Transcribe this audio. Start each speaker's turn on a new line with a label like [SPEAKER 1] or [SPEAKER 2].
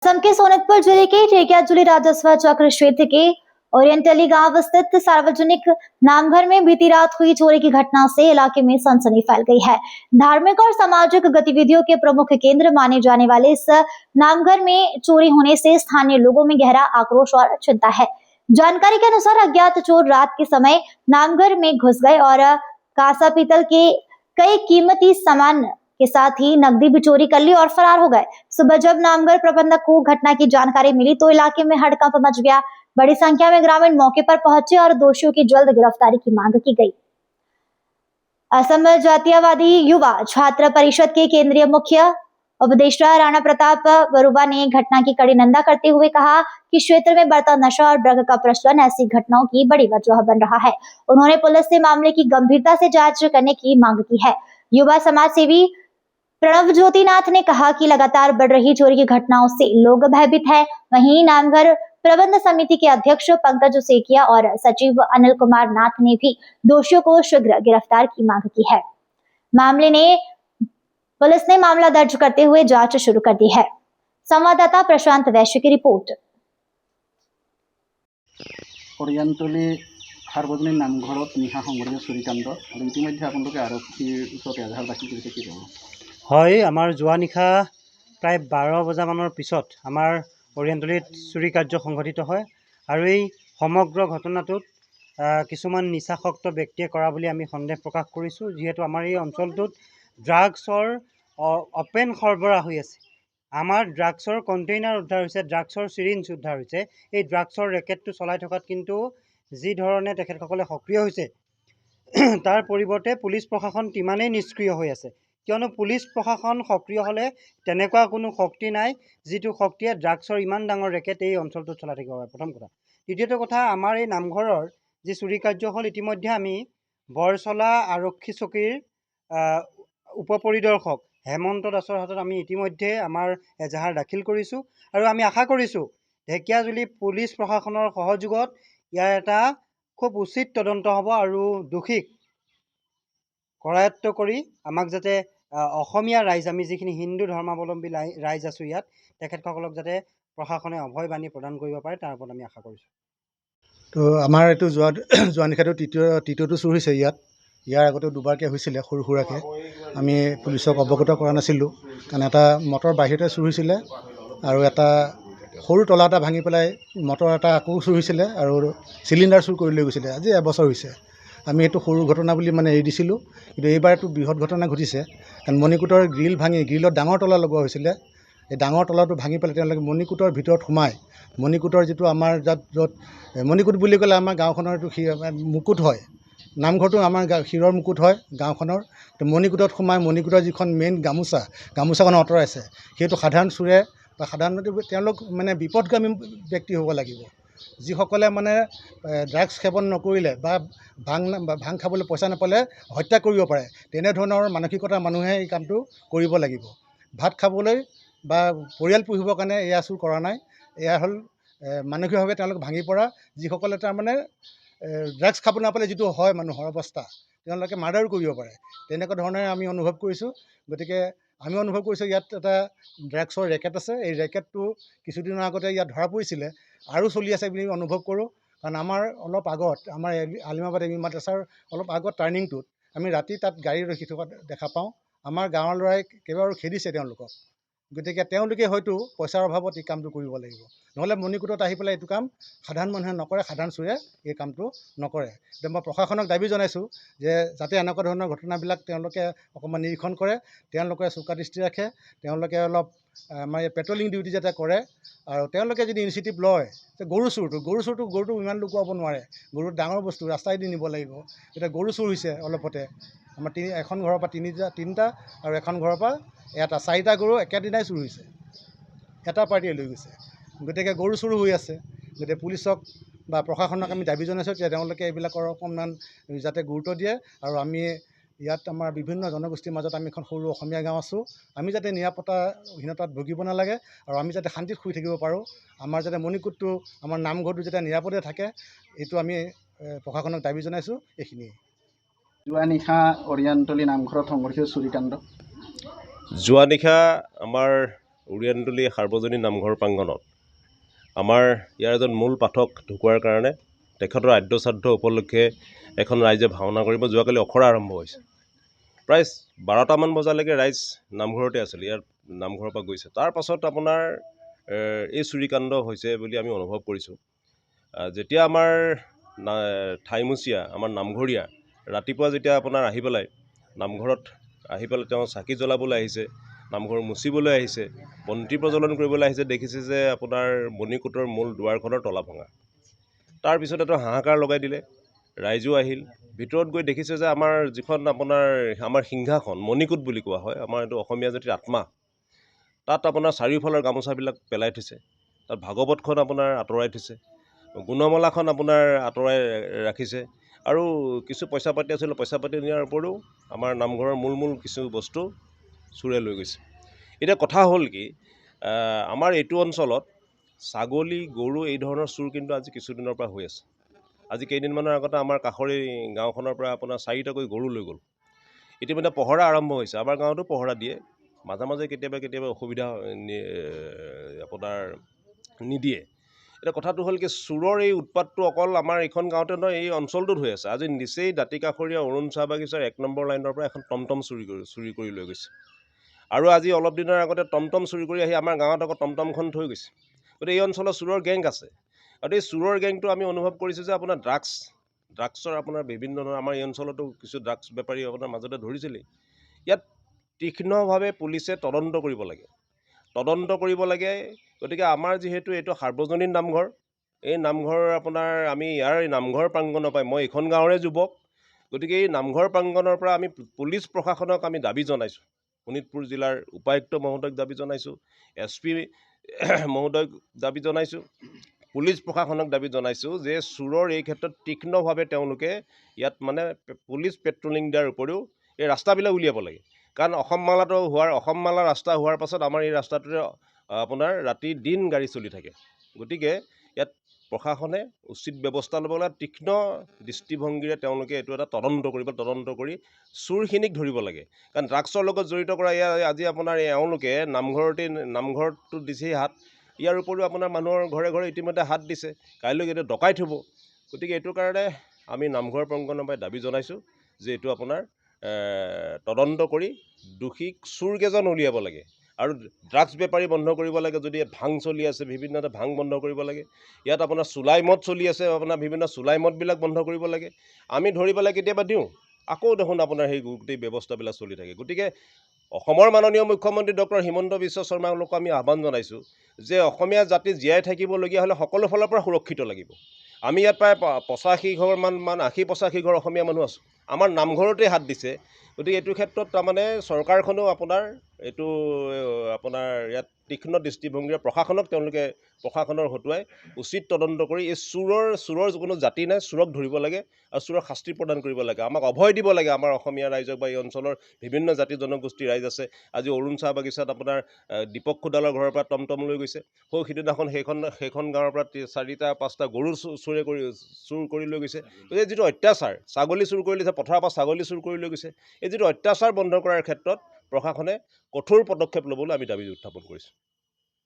[SPEAKER 1] असम के सोनितपुर जिले के टेकियाजुली राजस्व चक्र क्षेत्र के ओरिएंटली गांव स्थित सार्वजनिक नामघर में बीती रात हुई चोरी की घटना से इलाके में सनसनी फैल गई है। धार्मिक और सामाजिक गतिविधियों के प्रमुख केंद्र माने जाने वाले इस नामघर में चोरी होने से स्थानीय लोगों में गहरा आक्रोश और चिंता है। जानकारी के अनुसार अज्ञात चोर रात के समय नामघर में घुस गए और कांसा पीतल के कई कीमती सामान के साथ ही नकदी भी चोरी कर ली और फरार हो गए। सुबह जब नामघर प्रबंधक को घटना की जानकारी मिली तो इलाके में हड़कंप मच गया। बड़ी संख्या में ग्रामीण मौके पर पहुंचे और दोषियों की जल्द गिरफ्तारी की मांग की गई। असम जातीयवादी युवा छात्र परिषद के केंद्रीय मुख्य उपदेष्टा राणा प्रताप बरुआ ने घटना की कड़ी निंदा करते हुए कहा कि क्षेत्र में बढ़ता नशा और ड्रग का प्रचलन ऐसी घटनाओं की बड़ी वजह बन रहा है। उन्होंने पुलिस से मामले की गंभीरता से जांच करने की मांग की है। युवा समाज सेवी प्रणव ज्योतिनाथ ने कहा कि लगातार बढ़ रही चोरी की घटनाओं से लोग भयभीत हैं। वहीं नामघर प्रबंध समिति के अध्यक्ष पंकज सेकिया और सचिव अनिल कुमार नाथ ने भी दोषियों को शीघ्र गिरफ्तार की मांग की है। पुलिस ने मामला दर्ज करते हुए जांच शुरू कर दी है। संवाददाता प्रशांत वैश्य की रिपोर्ट।
[SPEAKER 2] ओरिएंटली सार्वजनिक नामघरत निशा संघटित चोरीकांड और इतिमध्ये आपलोके आरक्षीर ओसरत एजाहार दाखिल करिছে कि
[SPEAKER 3] হয়। आमार जुआ निशा प्राय 12 बजामाনৰ পিছত आमार ओरिएंटलित चोरी कार्य संघटित হয় और এই समग्र घटनाटोत কিছুমান নিচাসক্ত ব্যক্তিয়ে কৰা বুলি আমি সন্দেহ প্ৰকাশ কৰিছো। যেহেতু আমাৰ এই অঞ্চলটোত ড্ৰাগছৰ অপেন সৰবৰাহ হৈ আছে। আমাৰ ড্ৰাগছৰ কণ্টেইনাৰ উদ্ধাৰ হৈছে, ড্ৰাগছৰ সিৰিঞ্জ উদ্ধাৰ হৈছে। এই ড্ৰাগছৰ ৰেকেটটো চলাই থকাত কিন্তু যি ধৰণে তেখেতসকলে সক্ৰিয় হৈছে তাৰ পৰিৱৰ্তে পুলিচ প্ৰশাসন তিমানেই নিষ্ক্ৰিয় হৈ আছে। কিয়নো পুলিচ প্ৰশাসন সক্ৰিয় হ'লে তেনেকুৱা কোনো শক্তি নাই যিটো শক্তিয়ে ড্ৰাগছৰ ইমান ডাঙৰ ৰেকেট এই অঞ্চলটোত চলাই থাকিব পাৰে। প্ৰথম কথা। দ্বিতীয়টো কথা, আমাৰ এই নামঘৰৰ যি চুৰি কাৰ্য হ'ল ইতিমধ্যে আমি বৰচলা আৰক্ষী চকীৰ উপপৰিদৰ্শক হেমন্ত দাসৰ হাতত আমি ইতিমধ্যে আমাৰ এজাহাৰ দাখিল কৰিছোঁ আৰু আমি আশা কৰিছোঁ ঢেকিয়াজুলি পুলিচ প্ৰশাসনৰ সহযোগত ইয়াৰ এটা খুব উচিত তদন্ত হ'ব আৰু দোষীক কৰায়ত্ব কৰি আমাক যাতে অসমীয়া ৰাইজ, আমি যিখিনি হিন্দু ধৰ্মাৱলম্বী ৰাইজ আছোঁ ইয়াত, তেখেতসকলক যাতে প্ৰশাসনে অভয় বাণী প্ৰদান কৰিব পাৰে তাৰ ওপৰত আমি আশা কৰিছোঁ।
[SPEAKER 4] তো আমাৰ এইটো যোৱা নিশাটো তৃতীয়টো চুৰ হৈছে ইয়াৰ আগতে দুবাৰকৈ হৈছিলে সৰু সুৰাকৈ। আমি পুলিচক অৱগত কৰা নাছিলোঁ কাৰণ এটা মটৰ বাহিৰতে চুৰ হৈছিলে আৰু এটা সৰু তলা এটা ভাঙি পেলাই মটৰ এটা আকৌ চুৰ হৈছিলে আৰু চিলিণ্ডাৰ চুৰ কৰি লৈ গৈছিলে। আজি এবছৰ হৈছে। আমি এইটো সৰু ঘটনা বুলি এৰি দিছিলোঁ, কিন্তু এইবাৰ এইটো বৃহৎ ঘটনা ঘটিছে। কাৰণ মণিকূটৰ গ্ৰিল ভাঙি, গ্ৰিলত ডাঙৰ তলা লগোৱা হৈছিলে। এই ডাঙৰ তলাটো ভাঙি পেলাই তেওঁলোকে মণিকূটৰ ভিতৰত সোমাই, মণিকূটৰ যিটো আমাৰ য'ত মণিকূট বুলি ক'লে আমাৰ গাঁওখনৰ এইটো মুকুট হয়, নামঘৰটো আমাৰ শিৰৰ মুকুট হয় গাঁওখনৰ। তো মণিকূটত সোমাই মণিকূটৰ যিখন মেইন গামোচাখন আঁতৰাইছে। সেইটো সাধাৰণ চোৰে বা সাধাৰণতে তেওঁলোক বিপদগামী ব্যক্তি হ'ব লাগিব। যিসকলে ড্ৰাগছ সেৱন নকৰিলে বা ভাং খাবলৈ পইচা নাপালে হত্যা কৰিব পাৰে, তেনেধৰণৰ মানসিকতাৰ মানুহে এই কামটো কৰিব লাগিব। ভাত খাবলৈ বা পৰিয়াল পুহিবৰ কাৰণে এয়া চুৰ কৰা নাই। এয়া হ'ল মানসিকভাৱে তেওঁলোক ভাঙি পৰা, যিসকলে ড্ৰাগছ খাব নাপালে যিটো হয় মানুহৰ অৱস্থা, তেওঁলোকে মাৰ্ডাৰো কৰিব পাৰে। তেনেকুৱা ধৰণে আমি অনুভৱ কৰিছোঁ। গতিকে আমি অনুভৱ কৰিছোঁ ইয়াত এটা ড্ৰাগছৰ ৰেকেট আছে। এই ৰেকেটটো কিছুদিনৰ আগতে ইয়াত ধৰা পৰিছিলে, আৰু চলি আছে বুলি অনুভৱ কৰোঁ। কাৰণ আমাৰ অলপ আগত, আমাৰ আলিমাবাদ এম ই মাদ্ৰাছাৰ অলপ আগত টাৰ্ণিংটোত আমি ৰাতি তাত গাড়ী ৰখি থকা দেখা পাওঁ। আমাৰ গাঁৱৰ ল'ৰাই কেইবাৰো খেদিছে তেওঁলোকক। গতিকে তেওঁলোকে হয়তো পইচাৰ অভাৱত এই কামটো কৰিব লাগিব, নহ'লে মণিকূটত আহি পেলাই এইটো কাম সাধাৰণ মানুহে নকৰে, সাধাৰণ চোৰে এই কামটো নকৰে। এতিয়া মই প্ৰশাসনক দাবী জনাইছোঁ যে যাতে এনেকুৱা ধৰণৰ ঘটনাবিলাক তেওঁলোকে অকণমান নিৰীক্ষণ কৰে, তেওঁলোকে চোকা দৃষ্টি ৰাখে, তেওঁলোকে অলপ আমাৰ পেট্ৰলিং ডিউটি যাতে কৰে। আৰু তেওঁলোকে যদি ইনিচিয়েটিভ লয় যে গৰুটো ইমান লুকুৱাব নোৱাৰে, গৰু ডাঙৰ বস্তু, ৰাস্তাইদি নিব লাগিব। এতিয়া গৰু চুৰ হৈছে অলপতে আমাৰ এখন ঘৰৰ পৰা তিনিটা আৰু এখন ঘৰৰ পৰা এটা, 4টা গৰু একেদিনাই চুৰ হৈছে, এটা পাৰ্টিয়ে লৈ গৈছে। গতিকে গৰু চুৰ হৈ আছে। গতিকে পুলিচক বা প্ৰশাসনক আমি দাবী জনাইছোঁ যে তেওঁলোকে এইবিলাকৰ অকণমান যাতে গুৰুত্ব দিয়ে। আৰু আমি ইয়াত আমাৰ বিভিন্ন জনগোষ্ঠীৰ মাজত আমি এখন সৰু অসমীয়া গাঁও আছোঁ। আমি যাতে নিৰাপত্তাহীনতাত ভুগিব নালাগে আৰু আমি যাতে শান্তিত শুই থাকিব পাৰোঁ, আমাৰ যাতে মণিকূটটো, আমাৰ নামঘৰটো যাতে নিৰাপদে থাকে, এইটো আমি প্ৰশাসনক দাবী জনাইছোঁ। এইখিনিয়ে।
[SPEAKER 2] যোৱা নিশা অৰিয়েণ্টলি নামঘৰত সংঘটিত চুৰিকাণ্ড।
[SPEAKER 5] যোৱা নিশা আমাৰ উৰিয়ান্তলী সাৰ্বজনীন নামঘৰ প্ৰাংগণত আমাৰ ইয়াৰ এজন মূল পাঠক ঢুকোৱাৰ কাৰণে তেখেতৰ আদ্যশ্ৰাদ্ধ উপলক্ষে এখন ৰাইজে ভাওনা কৰিব যোৱাকালি অখৰা আৰম্ভ হৈছে। প্ৰায় 12টামান বজালৈকে ৰাইজ নামঘৰতে আছিল, ইয়াৰ নামঘৰৰ পৰা গৈছে। তাৰ পাছত আপোনাৰ এই চুৰিকাণ্ড হৈছে বুলি আমি অনুভৱ কৰিছোঁ। যেতিয়া আমাৰ ঠাইমুচীয়া আমাৰ নামঘৰীয়া ৰাতিপুৱা যেতিয়া আপোনাৰ আহি পেলাই নামঘৰত তেওঁ চাকি জ্বলাবলৈ আহিছে, নামঘৰ মুচিবলৈ আহিছে, বন্তি প্ৰজ্বলন কৰিবলৈ আহিছে, দেখিছে যে আপোনাৰ মণিকূটৰ মূল দুৱাৰখনৰ তলা ভঙা। তাৰপিছত এটা হাহাকাৰ লগাই দিলে, ৰাইজো আহিল, ভিতৰত গৈ দেখিছে যে আমাৰ যিখন আমাৰ সিংহাসন মণিকূট বুলি কোৱা হয়, আমাৰ এইটো অসমীয়া জাতিৰ আত্মা, তাত আপোনাৰ চাৰিওফালৰ গামোচাবিলাক পেলাই থৈছে, তাত ভাগৱতখন আপোনাৰ আঁতৰাই থৈছে, গুণমালাখন আপোনাৰ আঁতৰাই ৰাখিছে, আৰু কিছু পইচা পাতি আছিলে, পইচা পাতি নিয়াৰ উপৰিও আমাৰ নামঘৰৰ মূল কিছু বস্তু চোৰে লৈ গৈছে। এতিয়া কথা হ'ল কি, আমাৰ এইটো অঞ্চলত ছাগলী গৰু এই ধৰণৰ চোৰ কিন্তু আজি কিছুদিনৰ পৰা হৈ আছে। আজি কেইদিনমানৰ আগতে আমাৰ কাষৰে গাঁওখনৰ পৰা আপোনাৰ 4টাকৈ গৰু লৈ গ'ল। ইতিমধ্যে পহৰা আৰম্ভ হৈছে, আমাৰ গাঁৱতো পহৰা দিয়ে, মাজে মাজে কেতিয়াবা অসুবিধা আপোনাৰ নিদিয়ে। এতিয়া কথাটো হ'ল কি, চোৰৰ এই উৎপাতটো অকল আমাৰ এইখন গাঁৱতে নহয়, এই অঞ্চলটোত হৈ আছে। আজি নিচেই দাঁতিকাষৰীয়া অৰুণ চাহ বাগিচাৰ 1 নম্বৰ লাইনৰ পৰা এখন টমটম চুৰি কৰি লৈ গৈছে, আৰু আজি অলপ দিনৰ আগতে টমটম চুৰি কৰি আহি আমাৰ গাঁৱত আকৌ টমটমখন থৈ গৈছে। গতিকে এই অঞ্চলত চোৰৰ গেং আছে, আৰু এই চোৰৰ গেংটো আমি অনুভৱ কৰিছোঁ যে আপোনাৰ ড্ৰাগছৰ আপোনাৰ বিভিন্ন ধৰণৰ আমাৰ এই অঞ্চলতো কিছু ড্ৰাগছ বেপাৰী আপোনাৰ মাজতে ধৰিছিলেই। ইয়াত তীক্ষ্ণভাৱে পুলিচে তদন্ত কৰিব লাগে। গতিকে আমাৰ যিহেতু এইটো সাৰ্বজনীন নামঘৰ, এই নামঘৰ আমি ইয়াৰ নামঘৰ প্ৰাংগণৰ পৰাই, মই এইখন গাঁৱৰে যুৱক, গতিকে এই নামঘৰ প্ৰাংগণৰ পৰা আমি পুলিচ প্ৰশাসনক আমি দাবী জনাইছোঁ, শোণিতপুৰ জিলাৰ উপায়ুক্ত মহোদয়ক দাবী জনাইছোঁ, SP মহোদয়ক দাবী জনাইছোঁ, পুলিচ প্ৰশাসনক দাবী জনাইছোঁ যে চোৰৰ এই ক্ষেত্ৰত তীক্ষ্ণভাৱে তেওঁলোকে ইয়াত মানে পুলিচ পেট্ৰলিং দিয়াৰ উপৰিও এই ৰাস্তাবিলাক উলিয়াব লাগে। কাৰণ অসম মালা ৰাস্তা হোৱাৰ পাছত আমাৰ এই ৰাস্তাটোৰে আপোনাৰ ৰাতি দিন গাড়ী চলি থাকে। গতিকে ইয়াত প্ৰশাসনে উচিত ব্যৱস্থা ল'ব লাগে, তীক্ষ্ণ দৃষ্টিভংগীৰে তেওঁলোকে এইটো এটা তদন্ত কৰি চোৰখিনিক ধৰিব লাগে। কাৰণ ড্ৰাগছৰ লগত জড়িত কৰা আজি আপোনাৰ এওঁলোকে নামঘৰটো দিছেই হাত, ইয়াৰ উপৰিও আপোনাৰ মানুহৰ ঘৰে ঘৰে ইতিমধ্যে হাত দিছে, কাইলৈ এইটো ডকাইত হ'ব। গতিকে এইটো কাৰণে আমি নামঘৰ প্ৰাংগণৰ পৰাই দাবী জনাইছোঁ যে এইটো আপোনাৰ তদন্ত কৰি দোষী চোৰকেইজন উলিয়াব লাগে, আৰু ড্ৰাগছ বেপাৰী বন্ধ কৰিব লাগে। যদি ভাং চলি আছে, বিভিন্ন ভাং বন্ধ কৰিব লাগে। ইয়াত আপোনাৰ চুলাই মদ চলি আছে, আপোনাৰ বিভিন্ন চুলাই মদবিলাক বন্ধ কৰিব লাগে। আমি ধৰি পেলাই কেতিয়াবা দিওঁ, আকৌ দেখোন আপোনাৰ সেই গোটেই ব্যৱস্থাবিলাক চলি থাকে। গতিকে অসমৰ মাননীয় মুখ্যমন্ত্ৰী ডক্টৰ হিমন্ত বিশ্ব শৰ্মাক আমি আহ্বান জনাইছোঁ যে অসমীয়া জাতি জীয়াই থাকিবলগীয়া হ'লে সকলো ফালৰ পৰা সুৰক্ষিত লাগিব। আমি ইয়াত প্ৰায় 85 ঘৰমান 80-85 ঘৰ অসমীয়া মানুহ আছোঁ, আমাৰ নামঘৰতে হাত দিছে। গতিকে এইটো ক্ষেত্ৰত তাৰমানে চৰকাৰখনেও ইয়াত তীক্ষ্ণ দৃষ্টিভংগীৰে প্ৰশাসনৰ হতুৱাই উচিত তদন্ত কৰি এই চোৰৰ কোনো জাতি নাই, চোৰক ধৰিব লাগে আৰু চোৰৰ শাস্তি প্ৰদান কৰিব লাগে। আমাক অভয় দিব লাগে, আমাৰ অসমীয়া ৰাইজক বা এই অঞ্চলৰ বিভিন্ন জাতি জনগোষ্ঠীৰ ৰাইজ আছে। আজি অৰুণ চাহ বাগিচাত আপোনাৰ দীপক খুদালৰ ঘৰৰ পৰা টমটম লৈ গৈছে, সিদিনাখন সেইখন গাঁৱৰ পৰা 4-5টা গৰু চুৰ কৰি লৈ গৈছে। এই যিটো অত্যাচাৰ, ছাগলী চুৰ কৰি লৈছে, পথাৰৰ পৰা ছাগলী চুৰ কৰি লৈ গৈছে, এই যিটো অত্যাচাৰ বন্ধ কৰাৰ ক্ষেত্ৰত প্ৰশাসনে কঠোৰ পদক্ষেপ ল'বলৈ আমি দাবী উত্থাপন কৰিছোঁ।